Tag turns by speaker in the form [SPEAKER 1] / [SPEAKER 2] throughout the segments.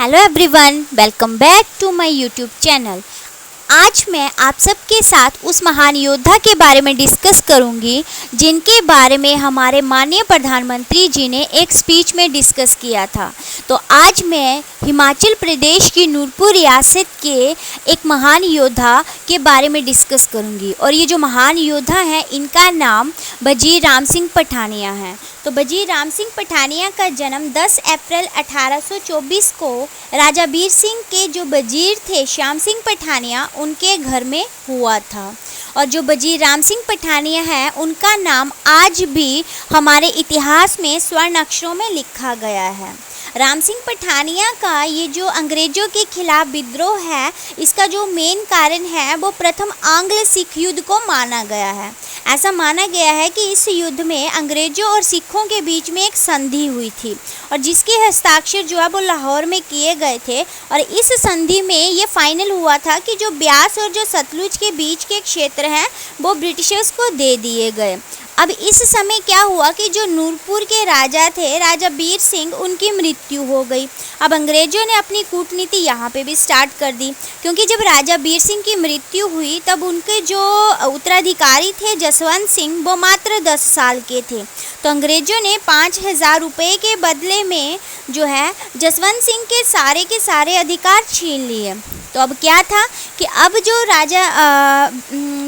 [SPEAKER 1] Hello everyone, welcome back to my YouTube channel. आज मैं आप सबके साथ उस महान योद्धा के बारे में डिस्कस करूंगी जिनके बारे में हमारे माननीय प्रधानमंत्री जी ने एक स्पीच में डिस्कस किया था। तो आज मैं हिमाचल प्रदेश की नूरपुर रियासत के एक महान योद्धा के बारे में डिस्कस करूंगी। और ये जो महान योद्धा हैं इनका नाम वजीर राम सिंह पठानिया है। तो वजीर राम सिंह पठानिया का जन्म 10 अप्रैल 1824 को राजा वीर सिंह के जो वजीर थे श्याम सिंह पठानिया उनके घर में हुआ था। और जो वजीर राम सिंह पठानिया है उनका नाम आज भी हमारे इतिहास में स्वर्ण अक्षरों में लिखा गया है। राम सिंह पठानिया का ये जो अंग्रेज़ों के खिलाफ विद्रोह है, इसका जो मेन कारण है वो प्रथम आंग्ल सिख युद्ध को माना गया है। ऐसा माना गया है कि इस युद्ध में अंग्रेज़ों और सिखों के बीच में एक संधि हुई थी और जिसके हस्ताक्षर जो है वो लाहौर में किए गए थे। और इस संधि में ये फाइनल हुआ था कि जो ब्यास और जो सतलुज के बीच के क्षेत्र हैं वो ब्रिटिशर्स को दे दिए गए। अब इस समय क्या हुआ कि जो नूरपुर के राजा थे, राजा वीर सिंह, उनकी मृत्यु हो गई। अब अंग्रेज़ों ने अपनी कूटनीति यहाँ पे भी स्टार्ट कर दी, क्योंकि जब राजा वीर सिंह की मृत्यु हुई तब उनके जो उत्तराधिकारी थे जसवंत सिंह, वो मात्र 10 साल के थे। तो अंग्रेज़ों ने 5000 रुपये के बदले में जो है जसवंत सिंह के सारे अधिकार छीन लिए। तो अब क्या था कि अब जो राजा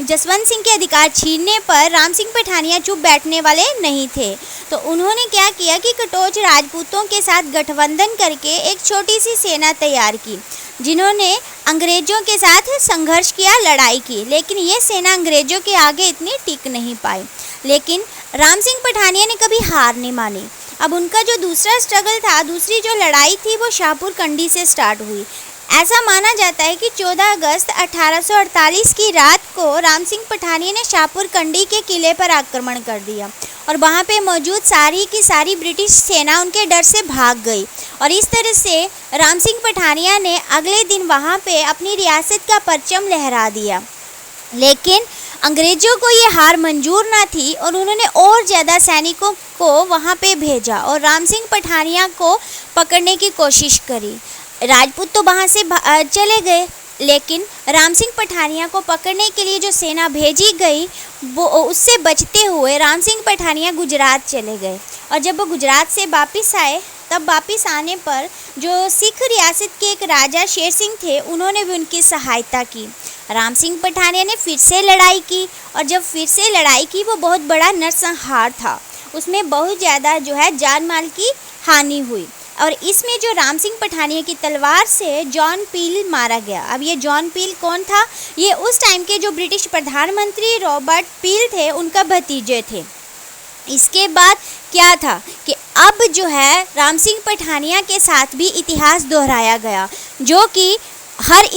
[SPEAKER 1] जसवंत सिंह के अधिकार छीनने पर राम सिंह पठानिया चुप बैठने वाले नहीं थे। तो उन्होंने क्या किया कि कटोच राजपूतों के साथ गठबंधन करके एक छोटी सी सेना तैयार की, जिन्होंने अंग्रेज़ों के साथ संघर्ष किया, लड़ाई की। लेकिन ये सेना अंग्रेज़ों के आगे इतनी टिक नहीं पाई। लेकिन राम सिंह पठानिया ने कभी हार नहीं मानी। अब उनका जो दूसरा स्ट्रगल था, दूसरी जो लड़ाई थी, वो शाहपुर कंडी से स्टार्ट हुई। ऐसा माना जाता है कि 14 अगस्त 1848 की रात को राम सिंह पठानिया ने शाहपुर कंडी के किले पर आक्रमण कर दिया और वहाँ पे मौजूद सारी की सारी ब्रिटिश सेना उनके डर से भाग गई। और इस तरह से राम सिंह पठानिया ने अगले दिन वहाँ पे अपनी रियासत का परचम लहरा दिया। लेकिन अंग्रेज़ों को ये हार मंजूर ना थी और उन्होंने और ज़्यादा सैनिकों को वहाँ पे भेजा और राम सिंह पठानिया को पकड़ने की कोशिश करी। राजपूत तो वहाँ से चले गए, लेकिन राम सिंह पठानिया को पकड़ने के लिए जो सेना भेजी गई वो उससे बचते हुए राम सिंह पठानिया गुजरात चले गए। और जब वो गुजरात से वापस आए, तब वापस आने पर जो सिख रियासत के एक राजा शेर सिंह थे, उन्होंने भी उनकी सहायता की। राम सिंह पठानिया ने फिर से लड़ाई की और जब फिर से लड़ाई की वो बहुत बड़ा नरसंहार था। उसमें बहुत ज़्यादा जो है जान माल की हानि हुई। और इसमें जो राम सिंह पठानिया की तलवार से जॉन पील मारा गया। अब ये जॉन पील कौन था? ये उस टाइम के जो ब्रिटिश प्रधानमंत्री रॉबर्ट पील थे, उनका भतीजे थे। इसके बाद क्या था कि अब जो है राम सिंह पठानिया के साथ भी इतिहास दोहराया गया, जो कि हर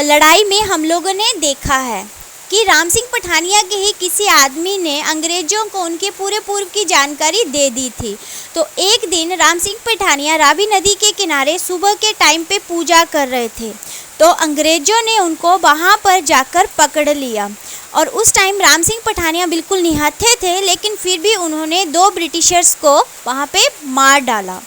[SPEAKER 1] लड़ाई में हम लोगों ने देखा है कि राम सिंह पठानिया के ही किसी आदमी ने अंग्रेज़ों को उनके पूरे पूर्व की जानकारी दे दी थी। तो एक दिन राम सिंह पठानिया रावी नदी के किनारे सुबह के टाइम पे पूजा कर रहे थे, तो अंग्रेज़ों ने उनको वहाँ पर जाकर पकड़ लिया। और उस टाइम राम सिंह पठानिया बिल्कुल निहत्थे थे, लेकिन फिर भी उन्होंने 2 ब्रिटिशर्स को वहाँ पे मार डाला।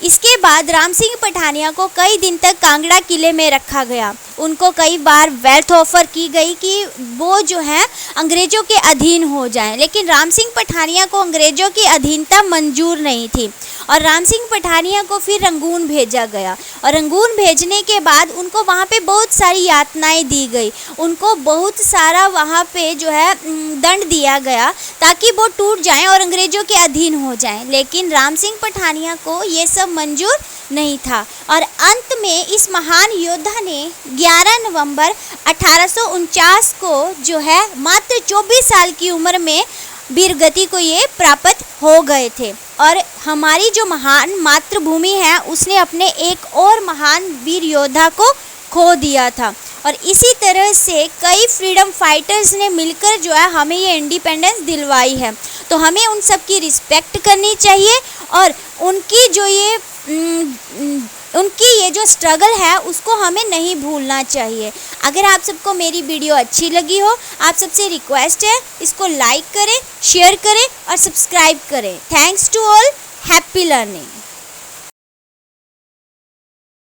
[SPEAKER 1] इसके बाद राम सिंह पठानिया को कई दिन तक कांगड़ा किले में रखा गया। उनको कई बार वेल्थ ऑफर की गई कि वो जो है अंग्रेज़ों के अधीन हो जाएं, लेकिन राम सिंह पठानिया को अंग्रेज़ों की अधीनता मंजूर नहीं थी। और राम सिंह पठानिया को फिर रंगून भेजा गया और रंगून भेजने के बाद उनको वहाँ पे बहुत सारी यातनाएं दी गई। उनको बहुत सारा वहाँ पे जो है दंड दिया गया ताकि वो टूट जाएं और अंग्रेज़ों के अधीन हो जाएं। लेकिन राम सिंह पठानिया को ये सब मंजूर नहीं था। और अंत में इस महान योद्धा ने 11 नवंबर 1849 को जो है मात्र 24 साल की उम्र में वीरगति को ये प्राप्त हो गए थे। और हमारी जो महान मातृभूमि है उसने अपने एक और महान वीर योद्धा को खो दिया था। और इसी तरह से कई फ्रीडम फाइटर्स ने मिलकर जो है हमें ये इंडिपेंडेंस दिलवाई है। तो हमें उन सब की रिस्पेक्ट करनी चाहिए और उनकी ये जो स्ट्रगल है उसको हमें नहीं भूलना चाहिए। अगर आप सबको मेरी वीडियो अच्छी लगी हो, आप सबसे रिक्वेस्ट है इसको लाइक करें, शेयर करें और सब्सक्राइब करें। Thanks to all, happy learning.